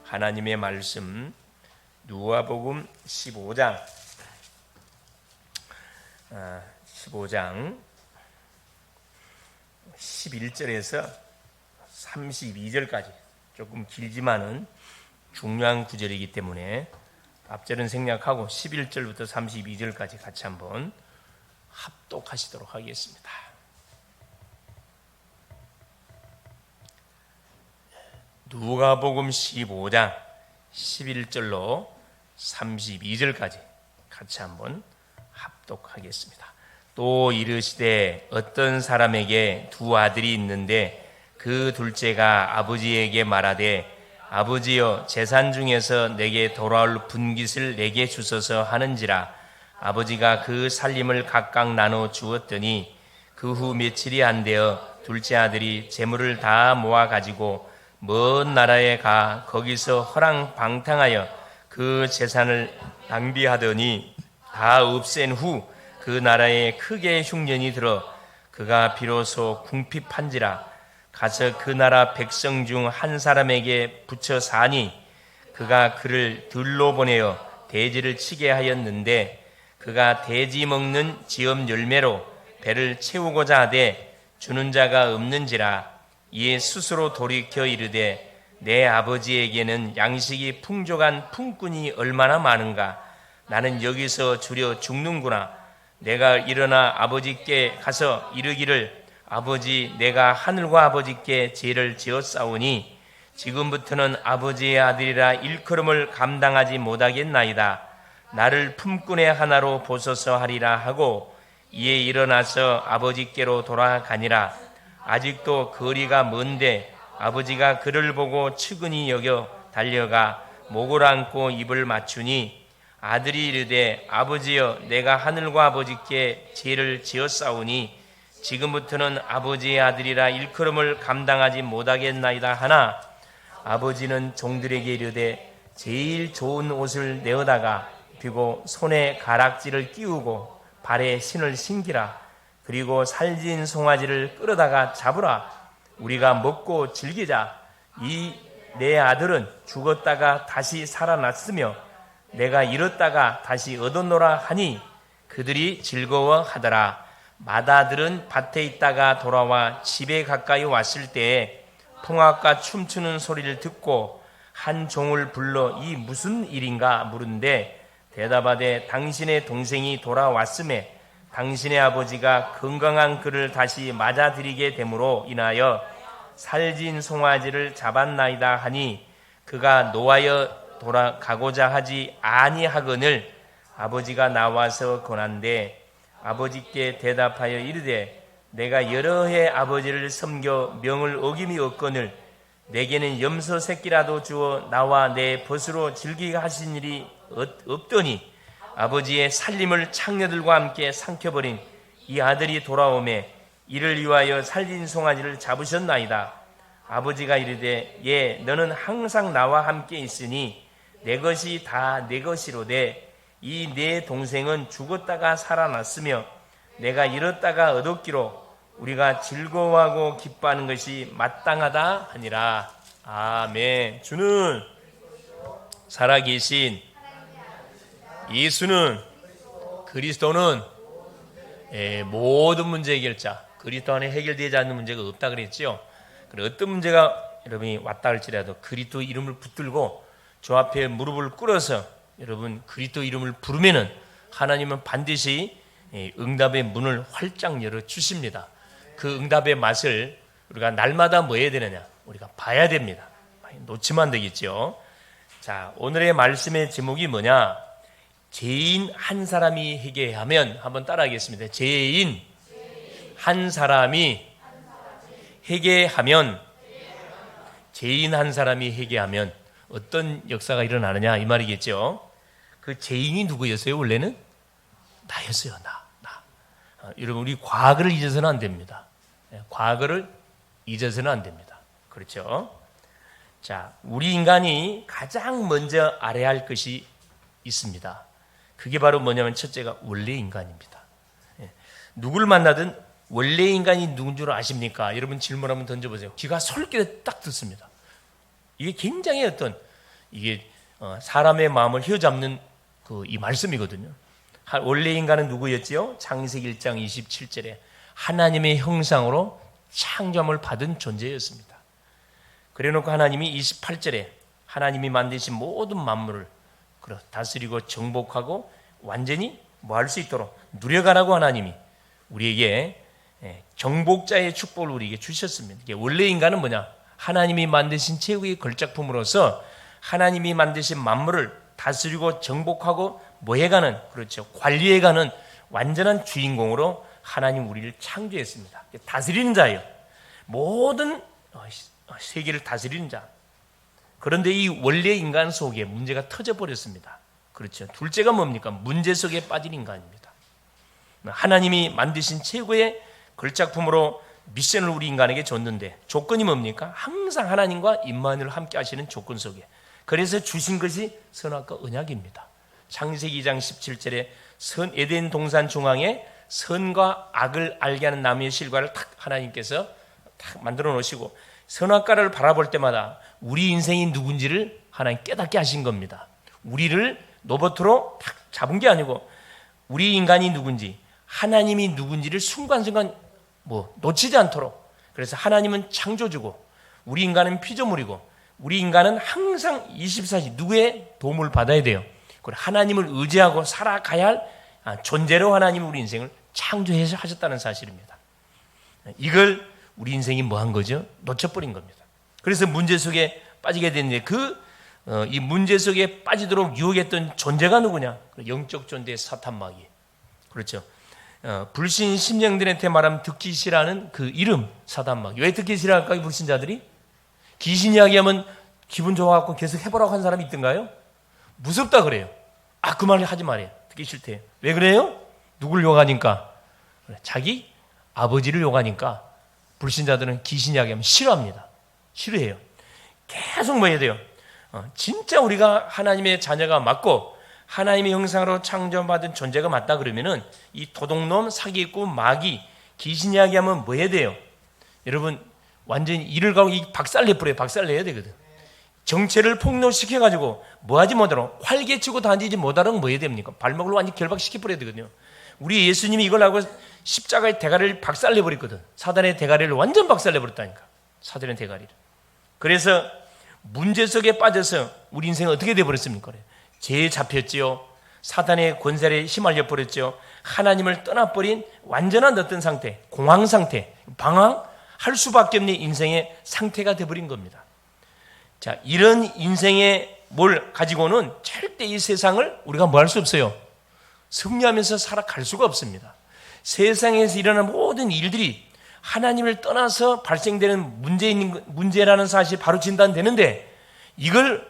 하나님의 말씀 누가복음 15장 11절에서 32절까지 조금 길지만은 중요한 구절이기 때문에 앞절은 생략하고 11절부터 32절까지 같이 한번 합독하시도록 하겠습니다. 누가복음 15장 11절로 32절까지 같이 한번 합독하겠습니다. 또 이르시되 어떤 사람에게 두 아들이 있는데 그 둘째가 아버지에게 말하되 아버지여 재산 중에서 내게 돌아올 분깃을 내게 주소서 하는지라. 아버지가 그 살림을 각각 나눠 주었더니 그 후 며칠이 안 되어 둘째 아들이 재물을 다 모아 가지고 먼 나라에 가 거기서 허랑방탕하여 그 재산을 낭비하더니 다 없앤 후 그 나라에 크게 흉년이 들어 그가 비로소 궁핍한지라. 가서 그 나라 백성 중 한 사람에게 붙여 사니 그가 그를 들로 보내어 돼지를 치게 하였는데 그가 돼지 먹는 지엄 열매로 배를 채우고자 하되 주는 자가 없는지라. 이에 스스로 돌이켜 이르되 내 아버지에게는 양식이 풍족한 품꾼이 얼마나 많은가. 나는 여기서 주려 죽는구나. 내가 일어나 아버지께 가서 이르기를 아버지 내가 하늘과 아버지께 죄를 지었사오니 지금부터는 아버지의 아들이라 일컬음을 감당하지 못하겠나이다. 나를 품꾼의 하나로 보소서 하리라 하고 이에 일어나서 아버지께로 돌아가니라. 아직도 거리가 먼데 아버지가 그를 보고 측은히 여겨 달려가 목을 안고 입을 맞추니 아들이 이르되 아버지여 내가 하늘과 아버지께 죄를 지었사오니 지금부터는 아버지의 아들이라 일컬음을 감당하지 못하겠나이다 하나 아버지는 종들에게 이르되 제일 좋은 옷을 내어다가 비고 손에 가락지를 끼우고 발에 신을 신기라. 그리고 살진 송아지를 끌어다가 잡으라. 우리가 먹고 즐기자. 이 내 아들은 죽었다가 다시 살아났으며 내가 잃었다가 다시 얻었노라 하니 그들이 즐거워하더라. 맏아들은 밭에 있다가 돌아와 집에 가까이 왔을 때에 풍악과 춤추는 소리를 듣고 한 종을 불러 이 무슨 일인가 물은데 대답하되 당신의 동생이 돌아왔음에 당신의 아버지가 건강한 그를 다시 맞아들이게 됨으로 인하여 살진 송아지를 잡았나이다 하니 그가 노하여 돌아가고자 하지 아니하거늘 아버지가 나와서 권한대 아버지께 대답하여 이르되 내가 여러 해 아버지를 섬겨 명을 어김이 없거늘 내게는 염소 새끼라도 주어 나와 내 벗으로 즐기게 하신 일이 없더니 아버지의 살림을 창녀들과 함께 삼켜버린 이 아들이 돌아오매 이를 위하여 살린 송아지를 잡으셨나이다. 아버지가 이르되 예 너는 항상 나와 함께 있으니 내 것이 다 내 것이로되 이 내 동생은 죽었다가 살아났으며 내가 잃었다가 얻었기로 우리가 즐거워하고 기뻐하는 것이 마땅하다 하니라. 아멘. 주는 살아계신 예수는 그리스도는 모든 문제 해결자. 그리스도 안에 해결되지 않는 문제가 없다 그랬죠. 그리고 어떤 문제가 여러분이 왔다 할지라도 그리스도 이름을 붙들고 주 앞에 무릎을 꿇어서 여러분 그리스도 이름을 부르면은 하나님은 반드시 응답의 문을 활짝 열어 주십니다. 그 응답의 맛을 우리가 날마다 뭐 해야 되느냐? 우리가 봐야 됩니다. 놓치면 안 되겠죠. 자, 오늘의 말씀의 제목이 뭐냐? 죄인 한 사람이 회개하면 한번 따라하겠습니다. 죄인 한 사람이 회개하면 죄인 한 사람이 회개하면 어떤 역사가 일어나느냐 이 말이겠죠. 그 죄인이 누구였어요? 원래는 나였어요. 나. 여러분 우리 과거를 잊어서는 안 됩니다. 과거를 잊어서는 안 됩니다. 그렇죠? 자, 우리 인간이 가장 먼저 알아야 할 것이 있습니다. 그게 바로 뭐냐면 첫째가 원래 인간입니다. 누굴 만나든 원래 인간이 누군 줄 아십니까? 여러분 질문 한번 던져보세요. 귀가 솔깃에 딱 듣습니다. 이게 굉장히 어떤 이게 사람의 마음을 휘어잡는 이 말씀이거든요. 원래 인간은 누구였지요? 창세기 1장 27절에 하나님의 형상으로 창조함을 받은 존재였습니다. 그래놓고 하나님이 28절에 하나님이 만드신 모든 만물을 다스리고 정복하고 완전히 뭐 할 수 있도록 누려가라고 하나님이 우리에게 정복자의 축복을 우리에게 주셨습니다. 원래 인간은 뭐냐? 하나님이 만드신 최고의 걸작품으로서 하나님이 만드신 만물을 다스리고 정복하고 뭐 해가는, 그렇죠, 관리해가는 완전한 주인공으로 하나님 우리를 창조했습니다. 다스리는 자예요. 모든 세계를 다스리는 자. 그런데 이 원래 인간 속에 문제가 터져버렸습니다. 그렇죠. 둘째가 뭡니까? 문제 속에 빠진 인간입니다. 하나님이 만드신 최고의 걸작품으로 미션을 우리 인간에게 줬는데 조건이 뭡니까? 항상 하나님과 임마누엘 함께 하시는 조건 속에. 그래서 주신 것이 선악과 언약입니다. 창세기 2장 17절에 에덴 동산 중앙에 선과 악을 알게 하는 나무의 실과를 탁 하나님께서 탁 만들어 놓으시고 선악과를 바라볼 때마다 우리 인생이 누군지를 하나님 깨닫게 하신 겁니다. 우리를 로봇으로 탁 잡은 게 아니고 우리 인간이 누군지, 하나님이 누군지를 순간순간 놓치지 않도록. 그래서 하나님은 창조주고 우리 인간은 피조물이고 우리 인간은 항상 24시 누구의 도움을 받아야 돼요. 그리고 하나님을 의지하고 살아가야 할 존재로 하나님이 우리 인생을 창조해서 하셨다는 사실입니다. 이걸 우리 인생이 뭐 한 거죠? 놓쳐버린 겁니다. 그래서 문제 속에 빠지게 됐는데 이 문제 속에 빠지도록 유혹했던 존재가 누구냐? 영적 존재의 사탄마귀. 그렇죠. 불신 심령들한테 말하면 듣기 싫어하는 그 이름, 사탄마귀. 왜 듣기 싫어할까요? 불신자들이? 귀신 이야기하면 기분 좋아갖고 계속 해보라고 한 사람이 있던가요? 무섭다 그래요. 그 말 하지 말아요. 듣기 싫대요. 왜 그래요? 누굴 욕하니까? 자기 아버지를 욕하니까 불신자들은 귀신 이야기하면 싫어합니다. 싫어해요. 계속 뭐 해야 돼요? 진짜 우리가 하나님의 자녀가 맞고 하나님의 형상으로 창조받은 존재가 맞다 그러면은 이 도둑놈, 사기꾼, 마귀, 귀신 이야기하면 뭐 해야 돼요? 여러분 완전히 이를 가고 박살내버려요. 박살내야 되거든. 정체를 폭로시켜가지고 뭐하지 못하도록 활개치고 다니지 못하도록 뭐 해야 됩니까? 발목을 완전히 결박시켜버려야 되거든요. 우리 예수님이 이걸 하고 십자가의 대가리를 박살내버렸거든. 사단의 대가리를 완전 박살내버렸다니까. 사단의 대가리를. 그래서 문제 속에 빠져서 우리 인생은 어떻게 돼버렸습니까? 죄에 잡혔지요. 사단의 권세에 휘말려 버렸죠. 하나님을 떠나버린 완전한 어떤 상태, 공황 상태, 방황할 수밖에 없는 인생의 상태가 돼버린 겁니다. 자, 이런 인생의 뭘 가지고는 절대 이 세상을 우리가 뭐 할 수 없어요. 승리하면서 살아갈 수가 없습니다. 세상에서 일어나는 모든 일들이 하나님을 떠나서 발생되는 문제라는 사실이 바로 진단되는데 이걸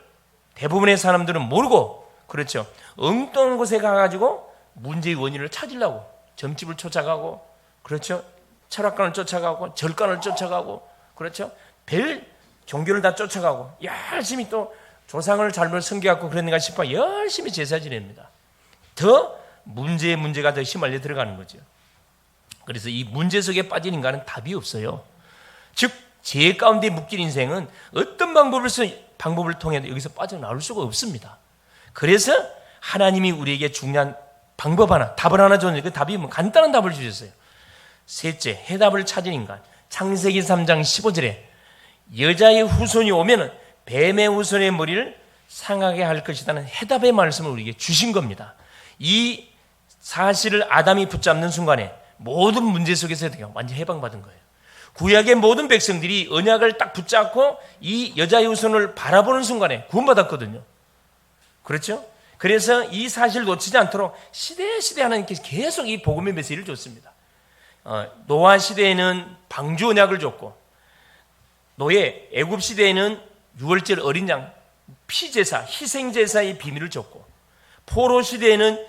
대부분의 사람들은 모르고, 그렇죠, 엉뚱한 곳에 가가지고 문제의 원인을 찾으려고 점집을 쫓아가고, 그렇죠, 철학관을 쫓아가고 절간을 쫓아가고, 그렇죠, 별 종교를 다 쫓아가고 열심히 또 조상을 잘못 섬겨갖고 그랬는가 싶어 열심히 제사 지냅니다. 더 문제가 더 휘말려 들어가는 거죠. 그래서 이 문제 속에 빠진 인간은 답이 없어요. 즉 죄 가운데 묶인 인생은 어떤 방법을 통해도 여기서 빠져나올 수가 없습니다. 그래서 하나님이 우리에게 중요한 방법 하나, 답을 하나 줬는데 그 답이 간단한 답을 주셨어요. 셋째, 해답을 찾은 인간. 창세기 3장 15절에 여자의 후손이 오면은 뱀의 후손의 머리를 상하게 할 것이라는 해답의 말씀을 우리에게 주신 겁니다. 이 사실을 아담이 붙잡는 순간에 모든 문제 속에서 완전히 해방받은 거예요. 구약의 모든 백성들이 언약을 딱 붙잡고 이 여자의 후손을 바라보는 순간에 구원받았거든요. 그렇죠? 그래서 이 사실을 놓치지 않도록 시대시대 하나님께서 계속 이 복음의 메시지를 줬습니다. 노아 시대에는 방주 언약을 줬고, 노예 애굽 시대에는 유월절 어린 양 피제사, 희생제사의 비밀을 줬고, 포로 시대에는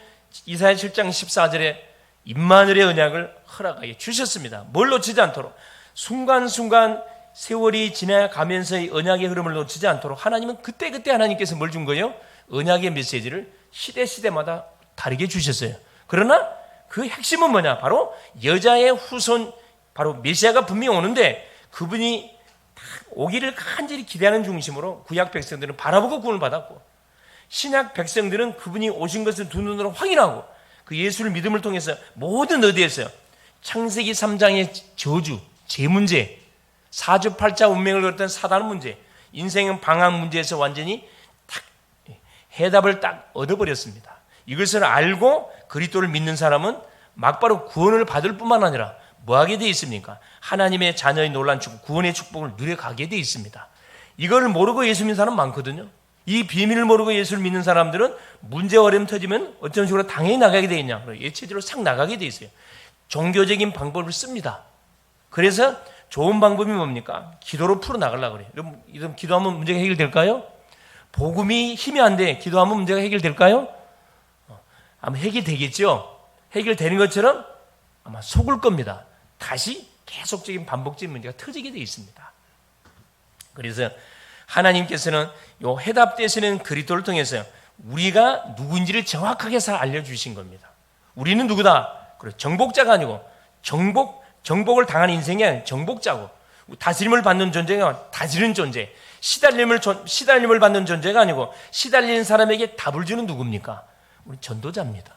이사야 7장 14절에 임마누엘의 언약을 허락하게 주셨습니다. 뭘 놓치지 않도록 순간순간 세월이 지나가면서의 언약의 흐름을 놓치지 않도록 하나님은 그때그때 하나님께서 뭘 준 거예요? 언약의 메시지를 시대마다 다르게 주셨어요. 그러나 그 핵심은 뭐냐? 바로 여자의 후손, 바로 메시아가 분명히 오는데 그분이 오기를 간절히 기대하는 중심으로 구약 백성들은 바라보고 구원을 받았고, 신약 백성들은 그분이 오신 것을 두 눈으로 확인하고 그 예수를 믿음을 통해서 모든 어디에서요? 창세기 3장의 저주, 제 문제, 사주팔자 운명을 걸었던 사단 문제, 인생은 방황 문제에서 완전히 딱 해답을 딱 얻어버렸습니다. 이것을 알고 그리스도를 믿는 사람은 막바로 구원을 받을 뿐만 아니라 뭐 하게 되어 있습니까? 하나님의 자녀의 놀란 축복, 구원의 축복을 누려가게 되어 있습니다. 이걸 모르고 예수 믿는 사람 많거든요. 이 비밀을 모르고 예수를 믿는 사람들은 문제 어려움 터지면 어떤 식으로 당연히 나가게 되어 있냐? 예체대로 싹 나가게 되어 있어요. 종교적인 방법을 씁니다. 그래서 좋은 방법이 뭡니까? 기도로 풀어나가려고 그래요. 여러분 기도하면 문제가 해결될까요? 복음이 힘이 안 돼. 기도하면 문제가 해결될까요? 아마 해결되겠죠? 해결되는 것처럼 아마 속을 겁니다. 다시 계속적인 반복적인 문제가 터지게 되어 있습니다. 그래서 하나님께서는 이 해답되시는 그리스도를 통해서 우리가 누구인지를 정확하게 잘 알려주신 겁니다. 우리는 누구다? 정복자가 아니고 정복을 당한 인생이 아니라 정복자고, 다스림을 받는 존재가 아니라 다스리는 존재, 시달림을 받는 존재가 아니고 시달리는 사람에게 답을 주는 누굽니까? 우리 전도자입니다.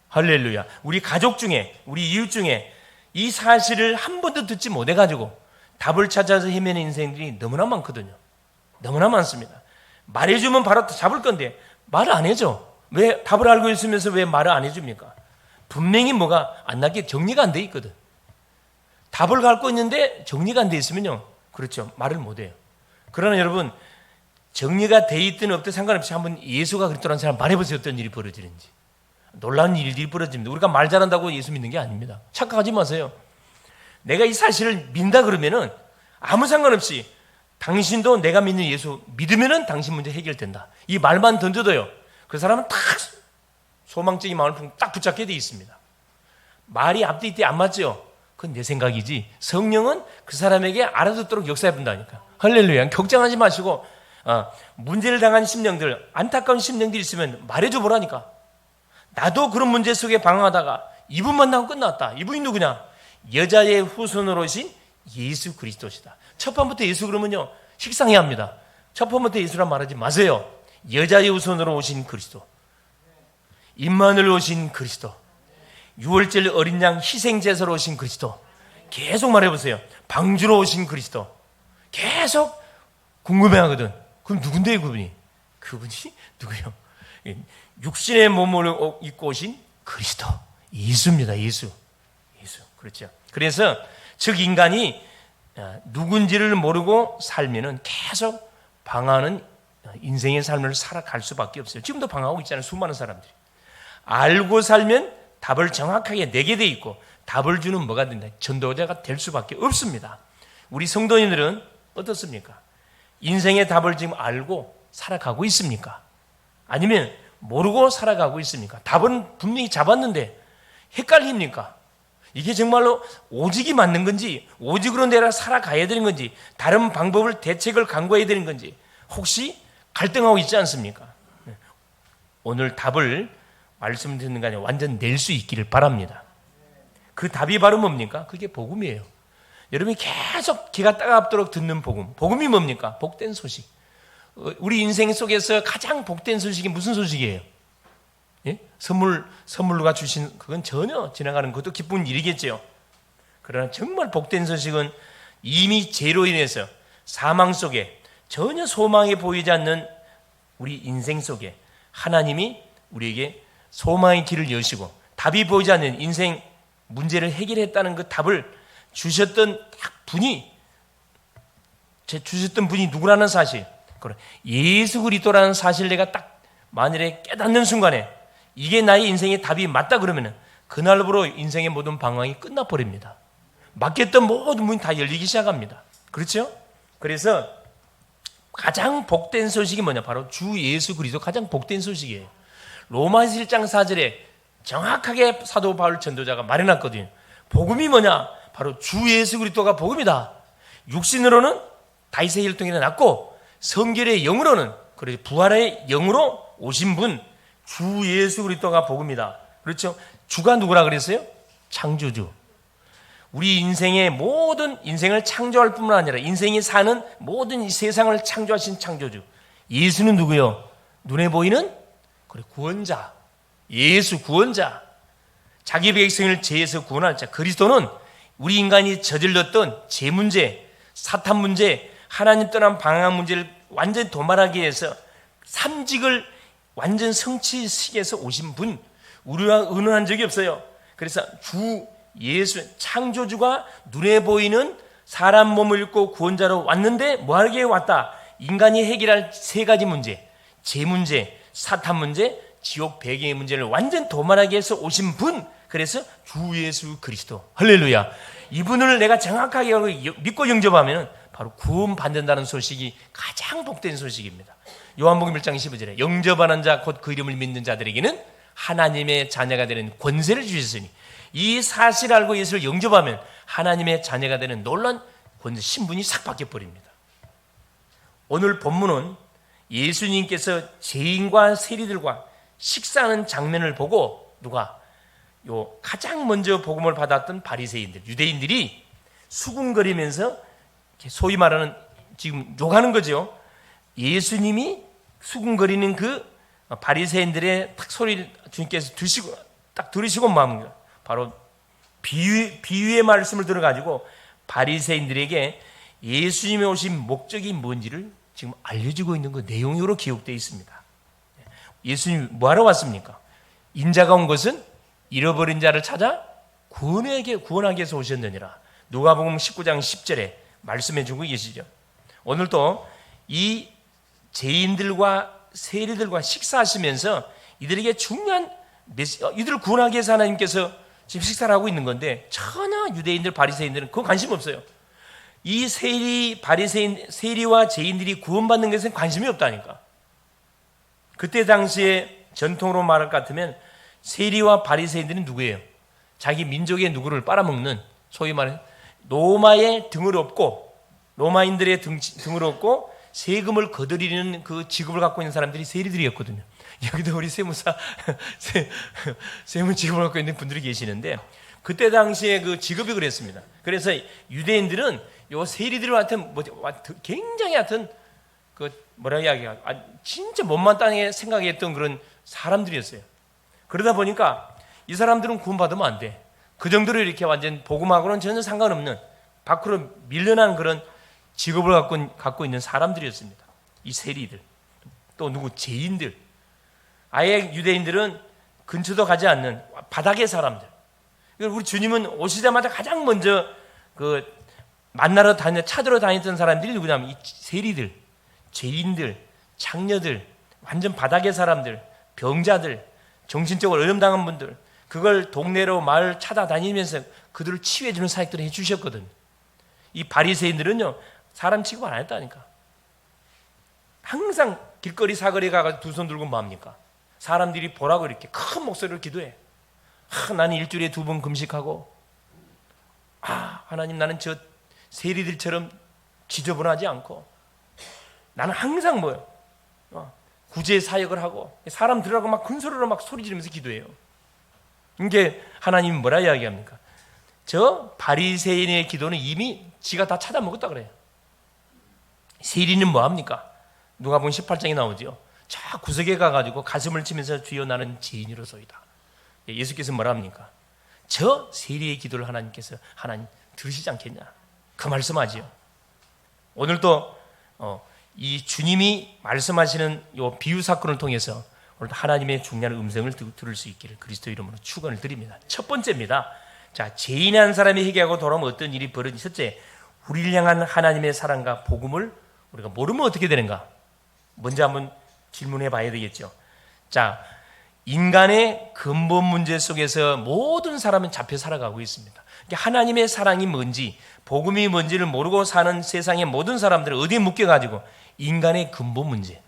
할렐루야. 우리 가족 중에, 우리 이웃 중에 이 사실을 한 번도 듣지 못해가지고 답을 찾아서 헤매는 인생들이 너무나 많거든요. 너무나 많습니다. 말해주면 바로 잡을 건데 말을 안 해줘. 왜? 답을 알고 있으면서 왜 말을 안 해줍니까? 분명히 뭐가 안 나게 정리가 안 돼 있거든. 답을 갖고 있는데 정리가 안 돼 있으면요, 그렇죠, 말을 못 해요. 그러나 여러분, 정리가 돼 있든 없든 상관없이 한번 예수가 그리스도라는 사람 말해보세요. 어떤 일이 벌어지는지. 놀라운 일들이 벌어집니다. 우리가 말 잘한다고 예수 믿는 게 아닙니다. 착각하지 마세요. 내가 이 사실을 믿는다 그러면은 아무 상관없이 당신도 내가 믿는 예수 믿으면은 당신 문제 해결된다. 이 말만 던져도요, 그 사람은 딱 소망적인 마음을 딱 붙잡게 돼 있습니다. 말이 앞뒤 안 맞죠? 그건 내 생각이지. 성령은 그 사람에게 알아듣도록 역사해 본다니까. 할렐루야. 걱정하지 마시고, 문제를 당한 심령들, 안타까운 심령들이 있으면 말해줘 보라니까. 나도 그런 문제 속에 방황하다가 이분 만나고 끝났다. 이분이 누구냐? 여자의 후손으로 오신 예수 그리스도시다. 첫 판부터 예수 그러면요, 식상해야 합니다. 첫 판부터 예수란 말하지 마세요. 여자의 후손으로 오신 그리스도, 임마누엘 오신 그리스도, 유월절 어린 양 희생제사로 오신 그리스도. 계속 말해보세요. 방주로 오신 그리스도. 계속 궁금해하거든. 그럼 누군데요, 그분이? 그분이 누구요? 육신의 몸을 입고 오신 그리스도, 예수입니다. 예수. 그렇죠. 그래서 즉 인간이 누군지를 모르고 살면은 계속 방황하는 인생의 삶을 살아갈 수밖에 없어요. 지금도 방황하고 있잖아요. 수많은 사람들이. 알고 살면 답을 정확하게 내게 돼 있고, 답을 주는 뭐가 된다? 전도자가 될 수밖에 없습니다. 우리 성도님들은 어떻습니까? 인생의 답을 지금 알고 살아가고 있습니까? 아니면 모르고 살아가고 있습니까? 답은 분명히 잡았는데 헷갈립니까? 이게 정말로 오직이 맞는 건지, 오직으로 내가 살아가야 되는 건지, 다른 방법을, 대책을 강구해야 되는 건지 혹시 갈등하고 있지 않습니까? 오늘 답을 말씀 듣는 거 아니라 완전 낼 수 있기를 바랍니다. 그 답이 바로 뭡니까? 그게 복음이에요. 여러분이 계속 귀가 따갑도록 듣는 복음. 복음이 뭡니까? 복된 소식. 우리 인생 속에서 가장 복된 소식이 무슨 소식이에요? 예? 선물로가 주신, 그건 전혀 지나가는 것도 기쁜 일이겠죠. 그러나 정말 복된 소식은 이미 죄로 인해서 사망 속에 전혀 소망이 보이지 않는 우리 인생 속에 하나님이 우리에게 소망의 길을 여시고 답이 보이지 않는 인생 문제를 해결했다는 그 답을 주셨던 분이 누구라는 사실, 예수 그리스도라는 사실 내가 딱 만일에 깨닫는 순간에 이게 나의 인생의 답이 맞다 그러면 그날부로 인생의 모든 방황이 끝나버립니다. 막혔던 모든 문이 다 열리기 시작합니다. 그렇죠? 그래서 가장 복된 소식이 뭐냐? 바로 주 예수 그리스도 가장 복된 소식이에요. 로마서 1장 4절에 정확하게 사도 바울 전도자가 말해놨거든요. 복음이 뭐냐? 바로 주 예수 그리스도가 복음이다. 육신으로는 다윗의 혈통이 났고 성결의 영으로는, 그래 부활의 영으로 오신 분 주 예수 그리스도가 복음이다. 그렇죠? 주가 누구라 그랬어요? 창조주. 우리 인생의 모든 인생을 창조할 뿐만 아니라 인생이 사는 모든 이 세상을 창조하신 창조주 예수는 누구요? 눈에 보이는 그래 구원자, 예수 구원자, 자기 백성을 죄에서 구원할 자. 그리스도는 우리 인간이 저질렀던 죄 문제, 사탄 문제, 하나님 떠난 방황 문제를 완전 도말하기 위해서 삼직을 완전 성취시켜서 오신 분, 우리와 의논한 적이 없어요. 그래서 주 예수 창조주가 눈에 보이는 사람 몸을 입고 구원자로 왔는데 뭐하게 왔다? 인간이 해결할 세 가지 문제, 죄 문제, 사탄 문제, 지옥 배경의 문제를 완전 도말하게 해서 오신 분, 그래서 주 예수 그리스도. 할렐루야. 이분을 내가 정확하게 믿고 영접하면 바로 구원 받는다는 소식이 가장 복된 소식입니다. 요한복음 1장 15절에 영접하는 자 곧 그 이름을 믿는 자들에게는 하나님의 자녀가 되는 권세를 주셨으니, 이 사실을 알고 예수를 영접하면 하나님의 자녀가 되는 놀라운 권세, 신분이 싹 바뀌어버립니다. 오늘 본문은 예수님께서 죄인과 세리들과 식사하는 장면을 보고 누가 가장 먼저 복음을 받았던 바리새인들, 유대인들이 수군거리면서 소위 말하는 지금 욕하는 거죠. 예수님이 수군거리는 그 바리새인들의 딱 소리를 주님께서 딱 들으시고 마음입니다. 바로 비유의 말씀을 들어가지고 바리새인들에게 예수님이 오신 목적이 뭔지를 지금 알려주고 있는 그 내용으로 기록되어 있습니다. 예수님 뭐하러 왔습니까? 인자가 온 것은 잃어버린 자를 찾아 구원하기 위해서 오셨느니라. 누가복음 19장 10절에 말씀해 주고 계시죠. 오늘도 이 죄인들과 세리들과 식사하시면서 이들에게 중요한 이들을 구원하기 위해서 하나님께서 지금 식사를 하고 있는 건데, 전혀 유대인들 바리새인들은 그거 관심 없어요. 이 세리와 죄인들이 구원받는 것에 관심이 없다니까. 그때 당시에 전통으로 말할 것 같으면 세리와 바리새인들은 누구예요? 자기 민족의 누구를 빨아먹는, 소위 말해 로마의 등을 업고, 로마인들의 등을 업고 세금을 거두리는 그 직업을 갖고 있는 사람들이 세리들이었거든요. 여기도 우리 세무사 세무 직업을 갖고 있는 분들이 계시는데, 그때 당시에 그 직업이 그랬습니다. 그래서 유대인들은 요 세리들한테 굉장히 하여튼 그 뭐라 이야기가 진짜 못마땅하게 생각했던 그런 사람들이었어요. 그러다 보니까 이 사람들은 구원받으면 안 돼. 그 정도로 이렇게 완전 복음하고는 전혀 상관없는 밖으로 밀려난 그런 직업을 갖고 있는 사람들이었습니다. 이 세리들, 또 누구 죄인들, 아예 유대인들은 근처도 가지 않는 바닥의 사람들. 우리 주님은 오시자마자 가장 먼저 그 만나러 찾으러 다녔던 사람들이 누구냐면 이 세리들, 죄인들, 창녀들, 완전 바닥의 사람들, 병자들, 정신적으로 어려움당한 분들, 그걸 동네로 마을 찾아다니면서 그들을 치유해주는 사역들을 해주셨거든. 이 바리새인들은요, 사람 취급 안 했다니까. 항상 길거리 사거리 가서 두 손 들고 뭐합니까? 사람들이 보라고 이렇게 큰 목소리로 기도해. 나는 일주일에 2번 금식하고, 하나님, 나는 저 세리들처럼 지저분하지 않고, 나는 항상 구제 사역을 하고, 사람 들어가고 막 큰 소리로 막 소리 지르면서 기도해요. 이게 하나님이 뭐라 이야기합니까? 저 바리새인의 기도는 이미 지가 다 찾아먹었다 그래요. 세리는 뭐합니까? 누가복음 18장에 나오죠. 저 구석에 가가지고 가슴을 치면서 주여 나는 죄인이로소이다. 예수께서 뭐라 합니까? 저 세리의 기도를 하나님께서 하나님 들으시지 않겠냐? 그 말씀하지요. 오늘도 이 주님이 말씀하시는 이 비유 사건을 통해서 오늘 하나님의 중요한 음성을 들을 수 있기를 그리스도 이름으로 축원을 드립니다. 첫 번째입니다. 자, 죄인의 한 사람이 회개하고 돌아오면 어떤 일이 벌어지지? 첫째, 우리를 향한 하나님의 사랑과 복음을 우리가 모르면 어떻게 되는가? 먼저 한번 질문해 봐야 되겠죠. 자, 인간의 근본 문제 속에서 모든 사람은 잡혀 살아가고 있습니다. 하나님의 사랑이 뭔지, 복음이 뭔지를 모르고 사는 세상의 모든 사람들을 어디에 묶여가지고 인간의 근본 문제,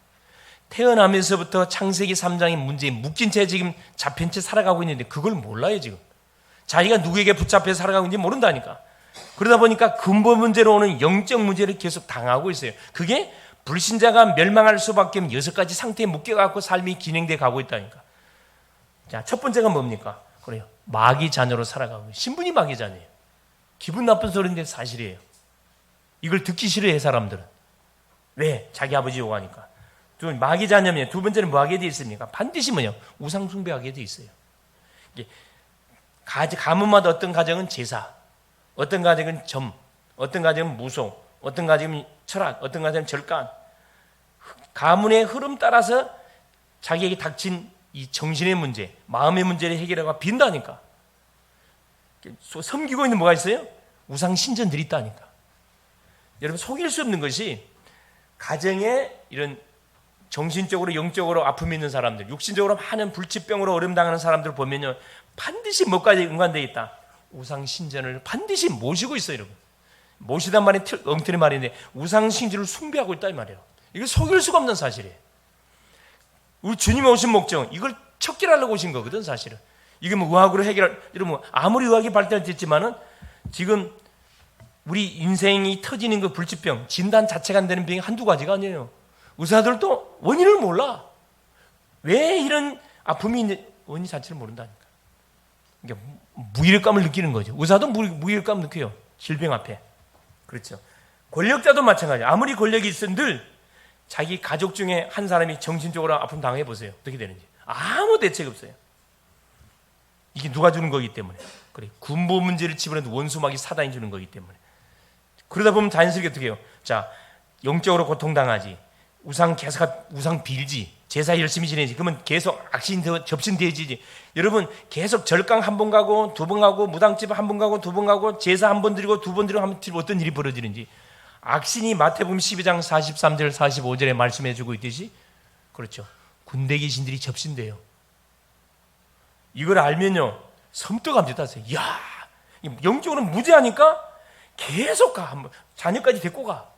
태어나면서부터 창세기 3장의 문제에 묶인 채 지금 잡힌 채 살아가고 있는데 그걸 몰라요. 지금 자기가 누구에게 붙잡혀 살아가고 있는지 모른다니까. 그러다 보니까 근본 문제로 오는 영적 문제를 계속 당하고 있어요. 그게 불신자가 멸망할 수밖에 없는 6가지 상태에 묶여갖고 삶이 진행돼 가고 있다니까. 자, 첫 번째가 뭡니까? 그래요. 마귀 자녀로 살아가고, 신분이 마귀 자녀예요. 기분 나쁜 소리인데 사실이에요. 이걸 듣기 싫어해 사람들은. 왜? 자기 아버지 요구하니까. 마귀 자녀면 두 번째는 뭐 하게 돼 있습니까? 반드시 뭐냐? 우상 숭배하게 돼 있어요. 가문마다 어떤 가정은 제사, 어떤 가정은 점, 어떤 가정은 무속, 어떤 가정은 철학, 어떤 가정은 절간. 가문의 흐름 따라서 자기에게 닥친 이 정신의 문제, 마음의 문제를 해결하고 빈다니까. 섬기고 있는 뭐가 있어요? 우상 신전들이 있다니까. 여러분 속일 수 없는 것이 가정에 이런 정신적으로 영적으로 아픔이 있는 사람들, 육신적으로 많은 불치병으로 어려움 당하는 사람들 보면요, 반드시 뭐까지 연관되어 있다. 우상 신전을 반드시 모시고 있어요, 여러분. 모시단 말이 엉터리 말인데 우상 신전을 숭배하고 있다 이 말이에요. 이거 속일 수가 없는 사실이에요. 우리 주님 오신 목적, 이걸 척결하려고 오신 거거든, 사실은. 이게 뭐 의학으로 여러분 아무리 의학이 발달됐지만은 지금 우리 인생이 터지는 그 불치병, 진단 자체가 안 되는 병이 한두 가지가 아니에요. 의사들도 원인을 몰라. 왜 이런 아픔이 있는지 원인 자체를 모른다니까. 그러니까 무기력감을 느끼는 거죠. 의사도 무기력감 느껴요. 질병 앞에. 그렇죠. 권력자도 마찬가지예요. 아무리 권력이 있은 늘 자기 가족 중에 한 사람이 정신적으로 아픔 당해 보세요. 어떻게 되는지. 아무 대책 없어요. 이게 누가 주는 거기 때문에. 그래. 군부 문제를 집어넣는 원수막이 사단이 주는 거기 때문에. 그러다 보면 자연스럽게 어떻게 해요? 자, 영적으로 고통당하지. 우상 빌지. 제사 열심히 지내지. 그러면 계속 악신 접신되지지. 여러분 계속 절강 한 번 가고 두 번 가고 무당집 한 번 가고 두 번 가고 제사 한 번 드리고 두 번 드리고 하면 어떤 일이 벌어지는지. 악신이 마태복음 12장 43절 45절에 말씀해 주고 있듯이 그렇죠. 군대 귀신들이 접신돼요. 이걸 알면요. 섬뜩함이 따세요. 이야, 영적으로 무죄하니까 계속 가. 자녀까지 데리고 가.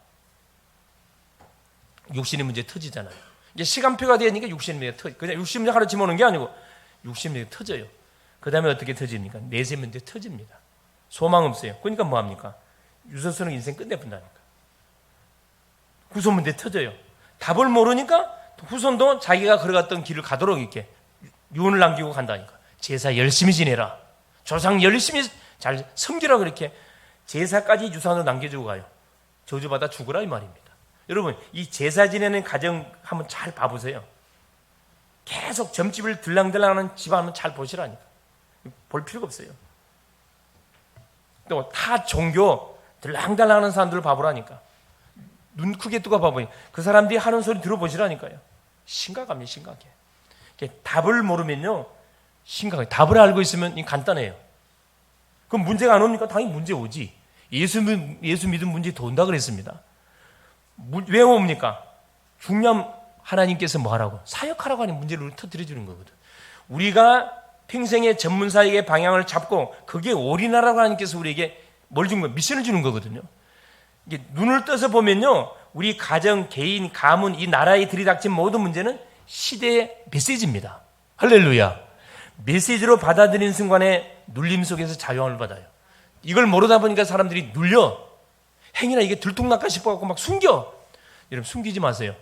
육신의 문제 터지잖아요. 이제 시간표가 되니까 육신의 문제가 터져. 그냥 육신의 문제 하루 집어넣는 게 아니고 육신의 문제가 터져요. 그 다음에 어떻게 터집니까? 내세 문제 터집니다. 소망 없어요. 그러니까 뭐합니까? 유서스는 인생 끝내본다니까. 후손 문제 터져요. 답을 모르니까 후손도 자기가 걸어갔던 길을 가도록 이렇게 유언을 남기고 간다니까. 제사 열심히 지내라. 조상 열심히 잘 섬기라. 그렇게 제사까지 유산으로 남겨주고 가요. 저주받아 죽으라 이 말입니다. 여러분 이 제사 지내는 가정 한번 잘 봐보세요. 계속 점집을 들랑들랑하는 집안 한번 잘 보시라니까. 볼 필요가 없어요. 또 타 종교 들랑달랑하는 사람들을 봐보라니까. 눈 크게 뜨고 봐보니 그 사람들이 하는 소리 들어보시라니까요. 심각합니다. 심각해. 답을 모르면요 심각해요. 답을 알고 있으면 간단해요. 그럼 문제가 안 옵니까? 당연히 문제 오지. 예수 믿은 문제 더 온다 그랬습니다. 왜 옵니까? 중요한 하나님께서 뭐 하라고? 사역하라고 하는 문제를 터뜨려 주는 거거든. 우리가 평생의 전문사역의 방향을 잡고 그게 올인하라고 하나님께서 우리에게 뭘 준 거예요? 미션을 주는 거거든요. 이게 눈을 떠서 보면요, 우리 가정, 개인, 가문, 이 나라에 들이닥친 모든 문제는 시대의 메시지입니다. 할렐루야. 메시지로 받아들이는 순간에 눌림 속에서 자유함을 받아요. 이걸 모르다 보니까 사람들이 눌려. 행이나 이게 들통날까 싶어갖고 막 숨겨. 여러분 숨기지 마세요.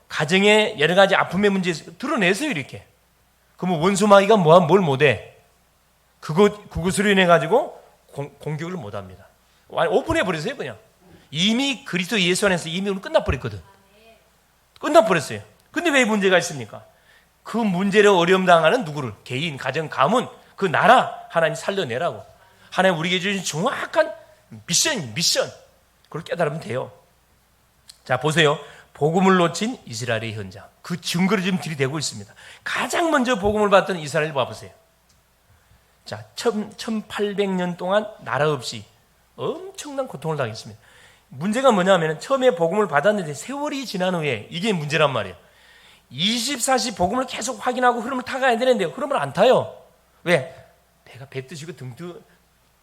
가정에 여러 가지 아픔의 문제 드러내세요 이렇게. 그러면 원수마귀가 뭘 못해? 그것으로 인해 가지고 공격을 못합니다. 오픈해 버리세요 그냥. 이미 그리스도 예수 안에서 이미 오늘 끝나버렸거든. 끝나버렸어요. 근데 왜 문제가 있습니까? 그 문제를 어려움 당하는 누구를? 개인, 가정, 가문, 그 나라 하나님 살려내라고. 하나님 우리에게 주신 정확한 미션. 그걸 깨달으면 돼요. 자 보세요. 복음을 놓친 이스라엘의 현장. 그 증거를 지금 들이대고 있습니다. 가장 먼저 복음을 받던 이스라엘 봐보세요. 자 1800년 동안 나라 없이 엄청난 고통을 당했습니다. 문제가 뭐냐면 처음에 복음을 받았는데 세월이 지난 후에 이게 문제란 말이에요. 24시 복음을 계속 확인하고 흐름을 타가야 되는데 흐름을 안 타요. 왜? 배가 배 뜨시고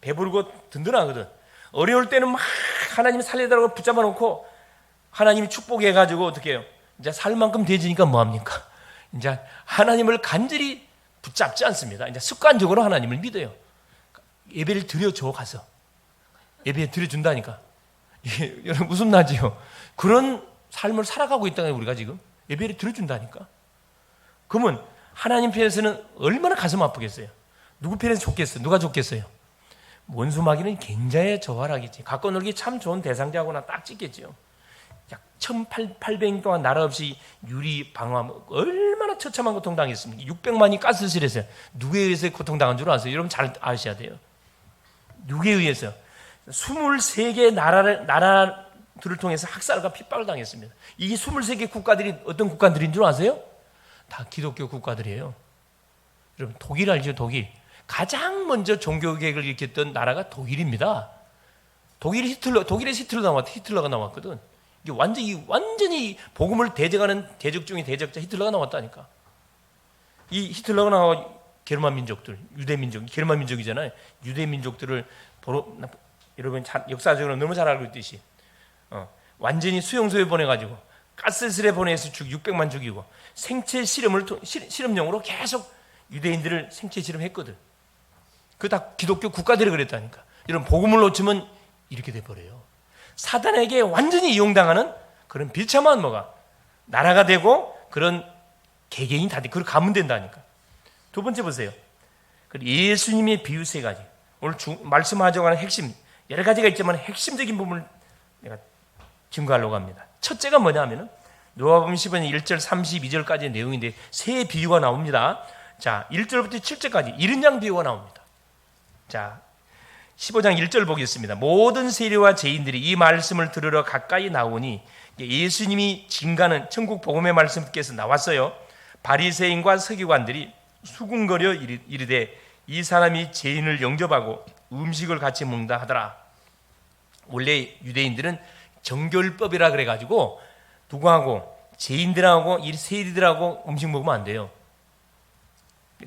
배부르고 든든하거든. 어려울 때는 막 하나님이 살려달라고 붙잡아 놓고 하나님이 축복해가지고 어떻게 해요? 이제 살 만큼 되지니까 뭐합니까? 이제 하나님을 간절히 붙잡지 않습니다. 이제 습관적으로 하나님을 믿어요. 예배를 드려줘 가서. 예배 드려준다니까. 여러분 웃음 나지요? 그런 삶을 살아가고 있다는 우리가 지금 예배를 드려준다니까. 그러면 하나님 편에서는 얼마나 가슴 아프겠어요? 누구 편에서 좋겠어요? 누가 좋겠어요? 원수마귀는 굉장히 저활하겠지. 갖고 놀기 참 좋은 대상자하고나 딱 찍겠죠. 약 1800년 동안 나라 없이 유리 방어하면 얼마나 처참한 고통당했습니까? 600만이 가스실에서 누구에 의해서 고통당한 줄 아세요? 여러분 잘 아셔야 돼요. 누구에 의해서? 23개 나라들을 통해서 학살과 핍박을 당했습니다. 이게 23개 국가들이 어떤 국가들인 줄 아세요? 다 기독교 국가들이에요. 여러분 독일 알죠? 독일. 가장 먼저 종교개혁을 일으켰던 나라가 독일입니다. 독일에서 히틀러가 나왔거든. 이게 완전히 복음을 대적하는 대적 중에 대적자 히틀러가 나왔다니까. 이 히틀러가 나와 게르만 민족들, 유대 민족, 게르만 민족이잖아요. 유대 민족들을 여러분 역사적으로 너무 잘 알고 있듯이 완전히 수용소에 보내가지고 가스실에 보내서 600만 죽이고 생체 실험용으로 계속 유대인들을 생체 실험했거든. 그 다 기독교 국가들이 그랬다니까. 이런 복음을 놓치면 이렇게 돼버려요. 사단에게 완전히 이용당하는 그런 비참한 나라가 되고 그런 개개인이 다 돼. 그걸 가면 된다니까. 두 번째 보세요. 예수님의 비유 세 가지. 오늘 말씀하자고 하는 핵심, 여러 가지가 있지만 핵심적인 부분을 내가 증거하려고 합니다. 첫째가 뭐냐 하면은 누가복음 15장 1절 32절까지의 내용인데 세 비유가 나옵니다. 자, 1절부터 7절까지 이른 양 비유가 나옵니다. 자, 15장 1절 보겠습니다. 모든 세리와 죄인들이 이 말씀을 들으러 가까이 나오니 예수님이 증가하는 천국 복음의 말씀께서 나왔어요. 바리새인과 서기관들이 수군거려 이르되 이 사람이 죄인을 영접하고 음식을 같이 먹는다 하더라. 원래 유대인들은 정결법이라 그래가지고 누구하고 죄인들하고 이 세리들하고 음식 먹으면 안 돼요.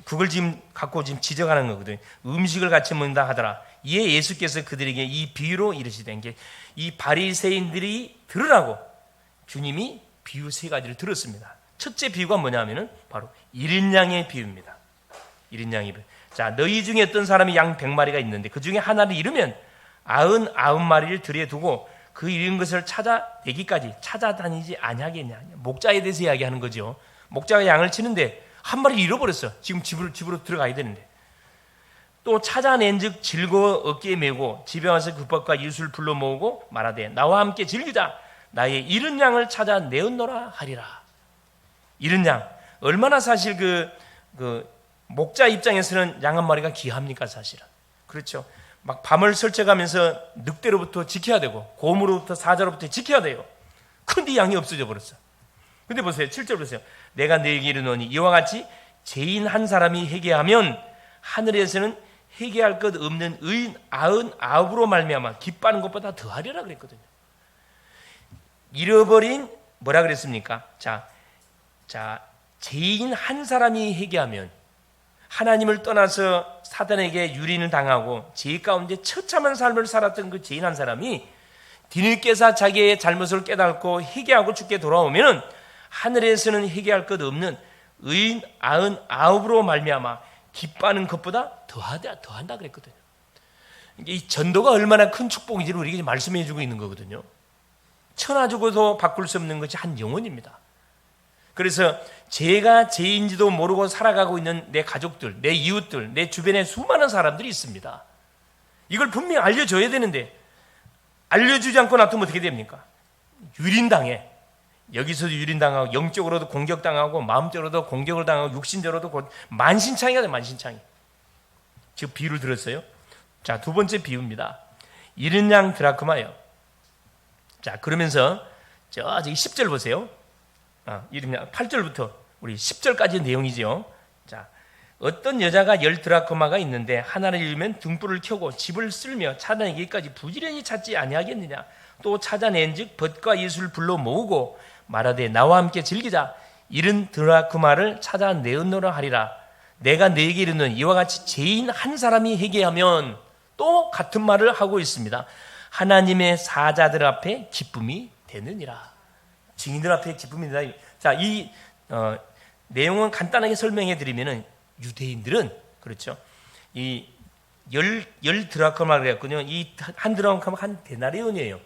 그걸 지금 갖고 지적하는 거거든요. 음식을 같이 먹는다 하더라. 이에 예수께서 그들에게 이 비유로 이르시된 게 이 바리새인들이 들으라고 주님이 비유 세 가지를 들었습니다. 첫째 비유가 뭐냐면은 바로 이른 양의 비유입니다. 이른 양의 비유. 자, 너희 중에 어떤 사람이 양 100마리가 있는데 그 중에 하나를 잃으면 99마리를 들여 두고 그 잃은 것을 찾아내기까지 찾아다니지 아니하겠냐. 목자에 대해서 이야기하는 거죠. 목자가 양을 치는데 한 마리를 잃어버렸어. 지금 집으로 들어가야 되는데. 또 찾아낸 즉 즐거워 어깨에 메고 집에 와서 그 법과 이웃을 불러 모으고 말하되 나와 함께 즐기자. 나의 잃은 양을 찾아 내었노라 하리라. 잃은 양. 얼마나 사실 그 목자 입장에서는 양 한 마리가 귀합니까 사실은. 그렇죠. 막 밤을 설쳐가면서 늑대로부터 지켜야 되고 곰으로부터 사자로부터 지켜야 돼요. 그런데 양이 없어져 버렸어. 근데 보세요. 7절 보세요. 내가 너에게 이르노니 이와 같이 죄인 한 사람이 회개하면 하늘에서는 회개할 것 없는 의인 99으로 말미암아 기뻐하는 것보다 더하리라 그랬거든요. 잃어버린 뭐라 그랬습니까? 자, 죄인 한 사람이 회개하면 하나님을 떠나서 사단에게 유린을 당하고 죄 가운데 처참한 삶을 살았던 그 죄인 한 사람이 뒤늦게서 자기의 잘못을 깨닫고 회개하고 죽게 돌아오면은 하늘에서는 회개할 것 없는 의인 99으로 말미암아 기뻐하는 것보다 더한다 그랬거든요. 이 전도가 얼마나 큰 축복인지를 우리에게 말씀해 주고 있는 거거든요. 천하 주고도 바꿀 수 없는 것이 한 영혼입니다. 그래서 제가 죄인지도 모르고 살아가고 있는 내 가족들, 내 이웃들, 내 주변에 수많은 사람들이 있습니다. 이걸 분명히 알려줘야 되는데 알려주지 않고 놔두면 어떻게 됩니까? 유린당해. 여기서도 유린당하고 영적으로도 공격당하고 마음적으로도 공격을 당하고 육신적으로도 만신창이가 돼. 만신창이. 지금 비유를 들었어요. 자, 두 번째 비유입니다. 잃은 양 드라크마예요. 자, 그러면서 저기 10절 보세요. 8절부터 우리 10절까지 내용이죠. 자, 어떤 여자가 10드라크마가 있는데 하나를 잃으면 등불을 켜고 집을 쓸며 찾아내기까지 부지런히 찾지 아니하겠느냐. 또 찾아낸즉 벗과 이웃을 불러 모으고 말하되 나와 함께 즐기자. 잃은 드라크마를 찾아내었노라 하리라. 내가 너에게 이르는 이와 같이 죄인 한 사람이 회개하면 또 같은 말을 하고 있습니다. 하나님의 사자들 앞에 기쁨이 되느니라. 증인들 앞에 기쁨이 되느니라. 자, 이 내용은 간단하게 설명해 드리면은 유대인들은 그렇죠. 이 열 드라크마를 했거든요. 이 한 드라크마가 한 데나리온이에요.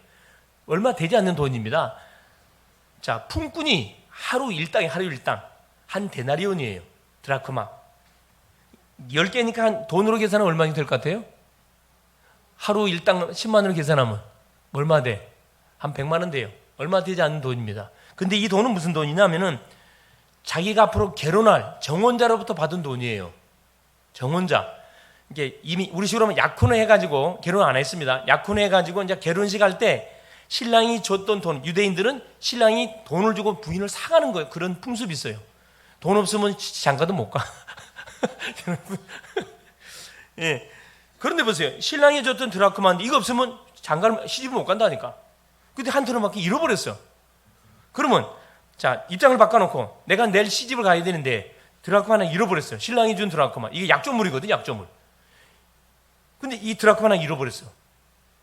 얼마 되지 않는 돈입니다. 자, 품꾼이 하루 일당 한 데나리온이에요. 드라크마. 10개니까 돈으로 계산하면 얼마나 될 것 같아요? 하루 일당 10만 원을 계산하면 얼마 돼? 한 100만 원 돼요. 얼마 되지 않는 돈입니다. 근데 이 돈은 무슨 돈이냐면은 자기가 앞으로 결혼할 정혼자로부터 받은 돈이에요. 정혼자. 이게 이미 우리 식으로 하면 약혼을 해가지고 결혼 안 했습니다. 약혼을 해가지고 이제 결혼식 할 때 신랑이 줬던 돈, 유대인들은 신랑이 돈을 주고 부인을 사가는 거예요. 그런 풍습이 있어요. 돈 없으면 장가도 못 가. 예. 그런데 보세요. 신랑이 줬던 드라크마인데 이거 없으면 장가를 시집을 못 간다니까. 근데 한 드라크마 잃어버렸어. 그러면 자 입장을 바꿔놓고 내가 내일 시집을 가야 되는데 드라크마 하나 잃어버렸어요. 신랑이 준 드라크마. 이게 약조물이거든, 약조물. 근데 이 드라크마 하나 잃어버렸어.